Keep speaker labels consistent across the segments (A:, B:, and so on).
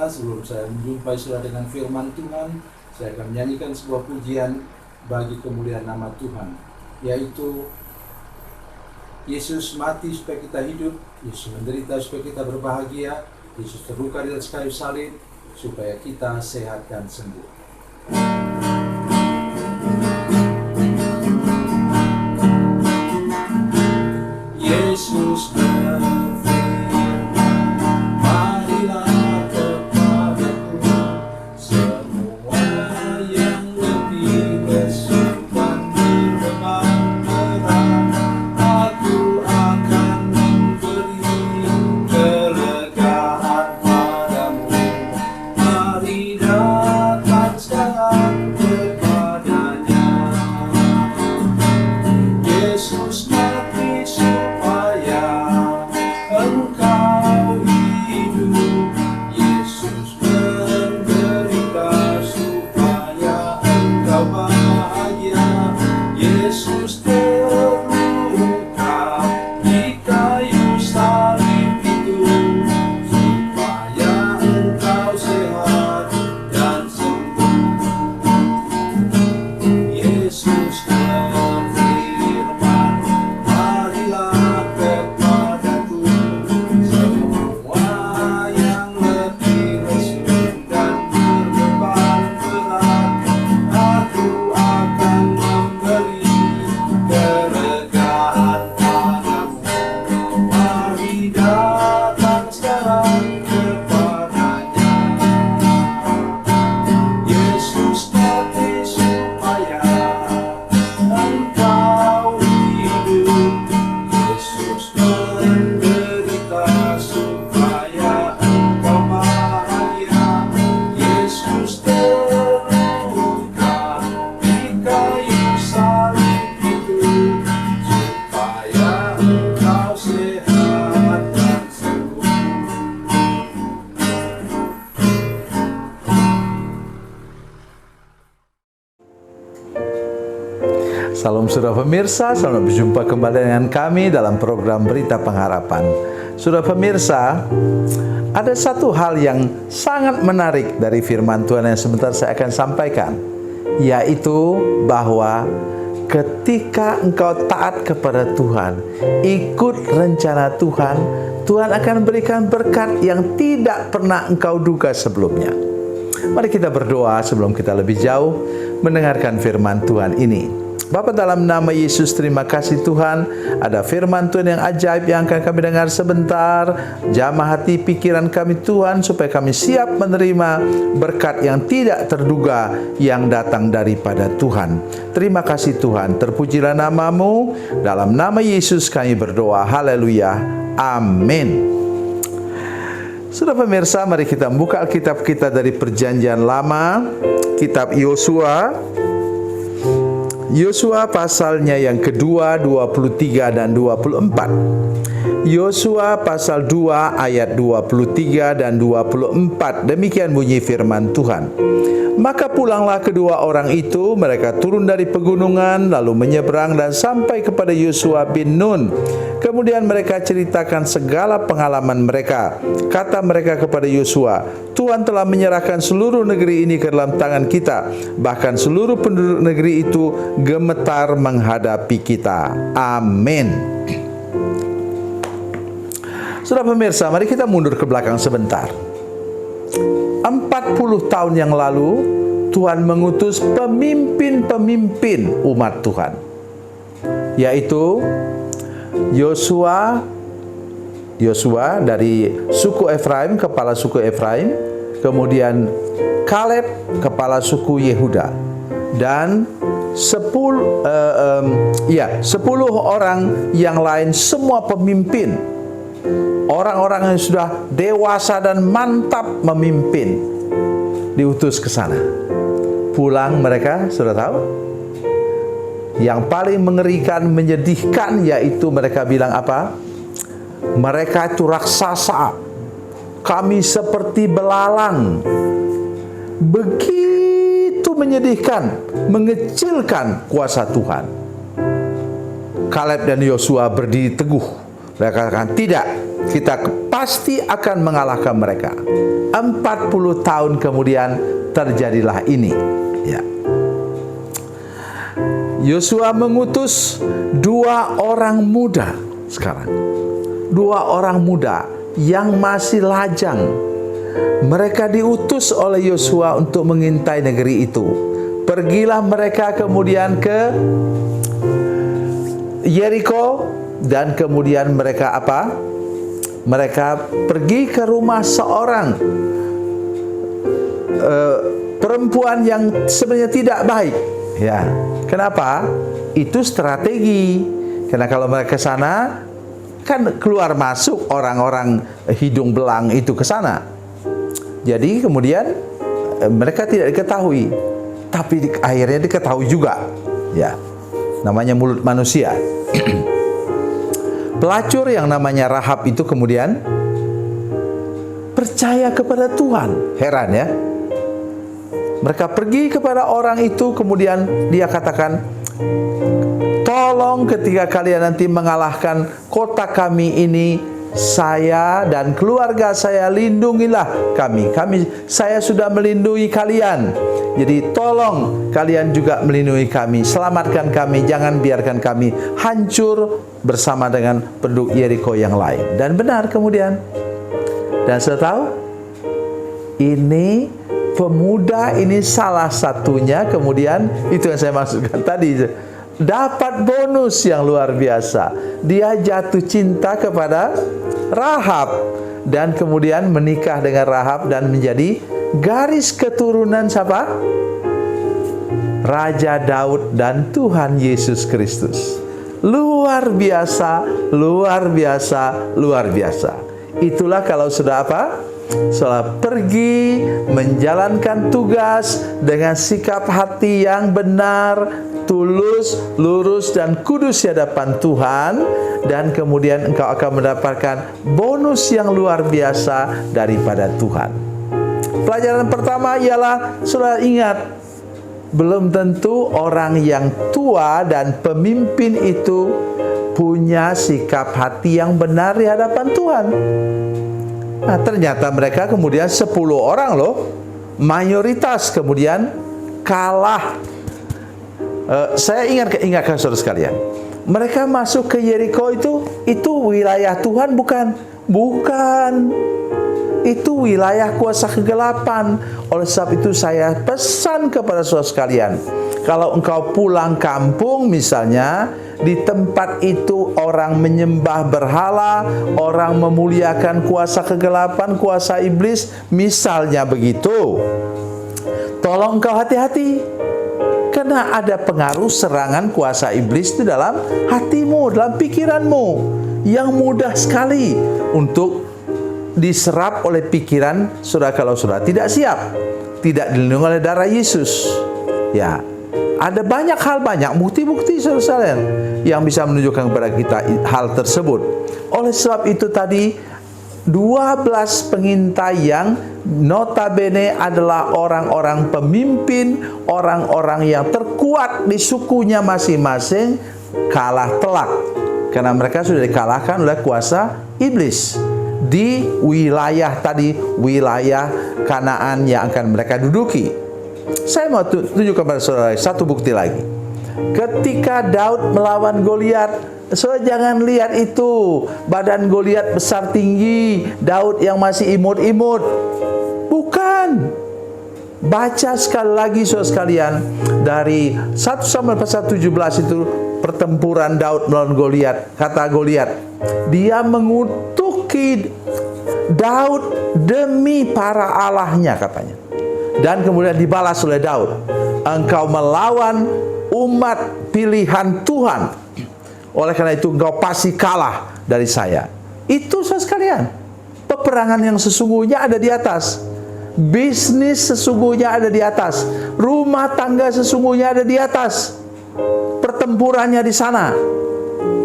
A: pemirsa, sebelum saya menjumpai saudara dengan firman Tuhan, saya akan menyanyikan sebuah pujian bagi kemuliaan nama Tuhan, yaitu Yesus mati supaya kita hidup, Yesus menderita supaya kita berbahagia, Yesus terluka di atas kayu salib supaya kita sehat dan sembuh. Yesus berfirman, marilah kepadaku semua yang letih lesu dan berbeban berat, aku akan memberi kelegaan padamu. Mari datang sekarang kepadanya. Yesus mati supaya engkau hidup, Yesus menderita supaya engkau bahagia, Yesus terluka di kayu salib itu supaya engkau sehat dan sembuh. Yesus berfirman, marilah kepadaku semua yang letih lesu dan berbeban berat, aku akan memberi kelegaan padamu. Mari datang sekarang kepadanya. Yesus mati supaya engkau hidup, Yesus menderita supaya engkau bahagia, Yesus terluka di kayu salib itu supaya engkau sehat dan sembuh.
B: Salam saudara pemirsa, selamat berjumpa kembali dengan kami dalam program Berita Pengharapan. Saudara pemirsa, ada satu hal yang sangat menarik dari firman Tuhan yang sebentar saya akan sampaikan, yaitu bahwa ketika engkau taat kepada Tuhan, ikut rencana Tuhan, Tuhan akan berikan berkat yang tidak pernah engkau duga sebelumnya. Mari kita berdoa sebelum kita lebih jauh mendengarkan firman Tuhan ini. Bapa, dalam nama Yesus, terima kasih Tuhan, ada firman Tuhan yang ajaib yang akan kami dengar sebentar. Jamah hati pikiran kami Tuhan, supaya kami siap menerima berkat yang tidak terduga yang datang daripada Tuhan. Terima kasih Tuhan, terpujilah namamu. Dalam nama Yesus kami berdoa, haleluya, amin. Sudah pemirsa, mari kita membuka Alkitab kita dari Perjanjian Lama, kitab Yosua. Yosua pasalnya yang kedua, 23 dan 24. Yosua pasal 2 ayat 23 dan 24. Demikian bunyi firman Tuhan. Maka pulanglah kedua orang itu, mereka turun dari pegunungan, lalu menyeberang dan sampai kepada Yosua bin Nun. Kemudian mereka ceritakan segala pengalaman mereka. Kata mereka kepada Yosua, Tuhan telah menyerahkan seluruh negeri ini ke dalam tangan kita. Bahkan seluruh penduduk negeri itu gemetar menghadapi kita. Amin. Saudara pemirsa, mari kita mundur ke belakang sebentar. 40 tahun yang lalu, Tuhan mengutus pemimpin-pemimpin umat Tuhan, yaitu Yosua dari suku Efraim, kepala suku Efraim, kemudian Kaleb, kepala suku Yehuda, dan 10 orang yang lain, semua pemimpin, orang-orang yang sudah dewasa dan mantap memimpin, diutus ke sana. Pulang mereka, sudah tahu, yang paling mengerikan, menyedihkan, yaitu mereka bilang apa? Mereka itu raksasa, kami seperti belalang. Begitu menyedihkan, mengecilkan kuasa Tuhan. Kaleb dan Yosua berdiri teguh. Mereka katakan, tidak, kita pasti akan mengalahkan mereka. 40 tahun kemudian terjadilah ini. Ya. Yosua mengutus 2 orang muda sekarang. 2 orang muda yang masih lajang. Mereka diutus oleh Yosua untuk mengintai negeri itu. Pergilah mereka kemudian ke Yeriko, dan kemudian mereka apa? Mereka pergi ke rumah seorang perempuan yang sebenarnya tidak baik. Ya, kenapa? Itu strategi. Karena kalau mereka ke sana, kan keluar masuk orang-orang hidung belang itu ke sana. Jadi kemudian mereka tidak diketahui, tapi akhirnya diketahui juga. Ya, namanya mulut manusia. Pelacur yang namanya Rahab itu kemudian percaya kepada Tuhan. Heran ya. Mereka pergi kepada orang itu, kemudian dia katakan, tolong ketika kalian nanti mengalahkan kota kami ini, saya dan keluarga saya lindungilah kami. Saya sudah melindungi kalian. Jadi tolong kalian juga melindungi kami, selamatkan kami, jangan biarkan kami hancur bersama dengan penduduk Yeriko yang lain. Dan benar kemudian. Dan saya tahu ini pemuda ini salah satunya, kemudian itu yang saya maksudkan tadi, dapat bonus yang luar biasa. Dia jatuh cinta kepada Rahab dan kemudian menikah dengan Rahab dan menjadi garis keturunan siapa? Raja Daud dan Tuhan Yesus Kristus. Luar biasa, luar biasa, luar biasa. Itulah kalau sudah apa? Setelah pergi menjalankan tugas dengan sikap hati yang benar, tulus, lurus, dan kudus di hadapan Tuhan, dan kemudian engkau akan mendapatkan bonus yang luar biasa daripada Tuhan. Pelajaran pertama ialah, sudah ingat, belum tentu orang yang tua dan pemimpin itu punya sikap hati yang benar di hadapan Tuhan. Nah, ternyata mereka kemudian 10 orang loh, mayoritas kemudian kalah. Saya ingatkan saudara sekalian, mereka masuk ke Yeriko itu wilayah Tuhan bukan? Bukan. Itu wilayah kuasa kegelapan. Oleh sebab itu saya pesan kepada saudara sekalian, kalau engkau pulang kampung misalnya, di tempat itu orang menyembah berhala, orang memuliakan kuasa kegelapan, kuasa iblis, misalnya begitu, tolong engkau hati-hati. Karena ada pengaruh serangan kuasa iblis di dalam hatimu, dalam pikiranmu, yang mudah sekali untuk diserap oleh pikiran saudara kalau saudara tidak siap, tidak dilindungi oleh darah Yesus. Ya, ada banyak hal, banyak bukti-bukti saudara yang bisa menunjukkan kepada kita hal tersebut. Oleh sebab itu tadi 12 pengintai yang notabene adalah orang-orang pemimpin, orang-orang yang terkuat di sukunya masing-masing, kalah telak karena mereka sudah dikalahkan oleh kuasa iblis di wilayah tadi, wilayah Kanaan yang akan mereka duduki. Saya mau tunjukkan kepada saudara satu bukti lagi. Ketika Daud melawan Goliat, saudara jangan lihat itu badan Goliat besar tinggi, Daud yang masih imut-imut. Bukan. Baca sekali lagi saudara sekalian dari 1 Samuel pasal 17 itu, pertempuran Daud melawan Goliat. Kata Goliat, dia mengutuki Daud demi para allahnya katanya. Dan kemudian dibalas oleh Daud, engkau melawan umat pilihan Tuhan, oleh karena itu engkau pasti kalah dari saya. Itu saudara sekalian, peperangan yang sesungguhnya ada di atas, bisnis sesungguhnya ada di atas, rumah tangga sesungguhnya ada di atas, pertempurannya di sana.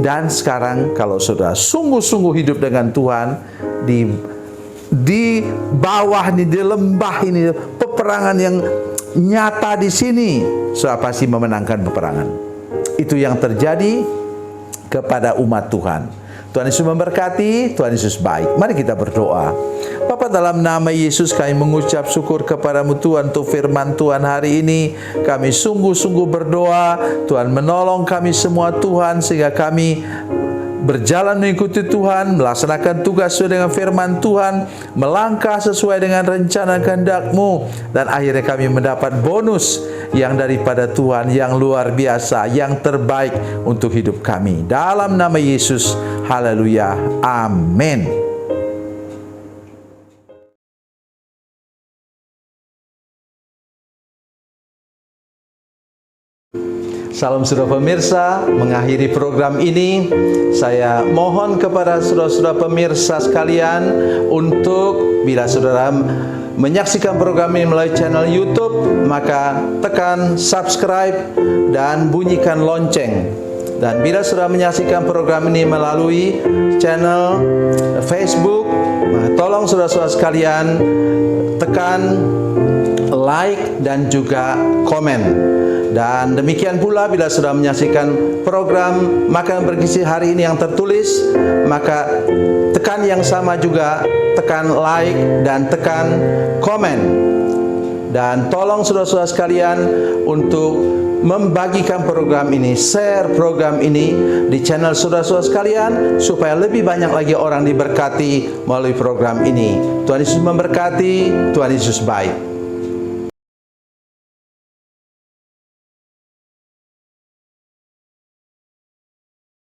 B: Dan sekarang kalau saudara sungguh-sungguh hidup dengan Tuhan, di bawah ini, di lembah ini, peperangan yang nyata di sini, saudara pasti memenangkan peperangan. Itu yang terjadi kepada umat Tuhan. Tuhan Yesus memberkati, Tuhan Yesus baik. Mari kita berdoa. Bapa, dalam nama Yesus kami mengucap syukur kepadamu Tuhan untuk firman Tuhan hari ini. Kami sungguh-sungguh berdoa, Tuhan menolong kami semua Tuhan, sehingga kami berjalan mengikuti Tuhan, melaksanakan tugas sesuai dengan firman Tuhan, melangkah sesuai dengan rencana kehendak-Mu, dan akhirnya kami mendapat bonus yang daripada Tuhan, yang luar biasa, yang terbaik untuk hidup kami. Dalam nama Yesus, haleluya, amin. Salam saudara pemirsa, mengakhiri program ini saya mohon kepada saudara-saudara pemirsa sekalian untuk bila saudara menyaksikan program ini melalui channel YouTube, maka tekan subscribe dan bunyikan lonceng. Dan bila saudara menyaksikan program ini melalui channel Facebook, tolong saudara-saudara sekalian tekan like dan juga komen. Dan demikian pula bila sudah menyaksikan program Makanan Bergizi hari ini yang tertulis, maka tekan yang sama juga, tekan like dan tekan komen. Dan tolong saudara-saudara sekalian untuk membagikan program ini, share program ini di channel saudara-saudara sekalian, supaya lebih banyak lagi orang diberkati melalui program ini. Tuhan Yesus memberkati, Tuhan Yesus baik.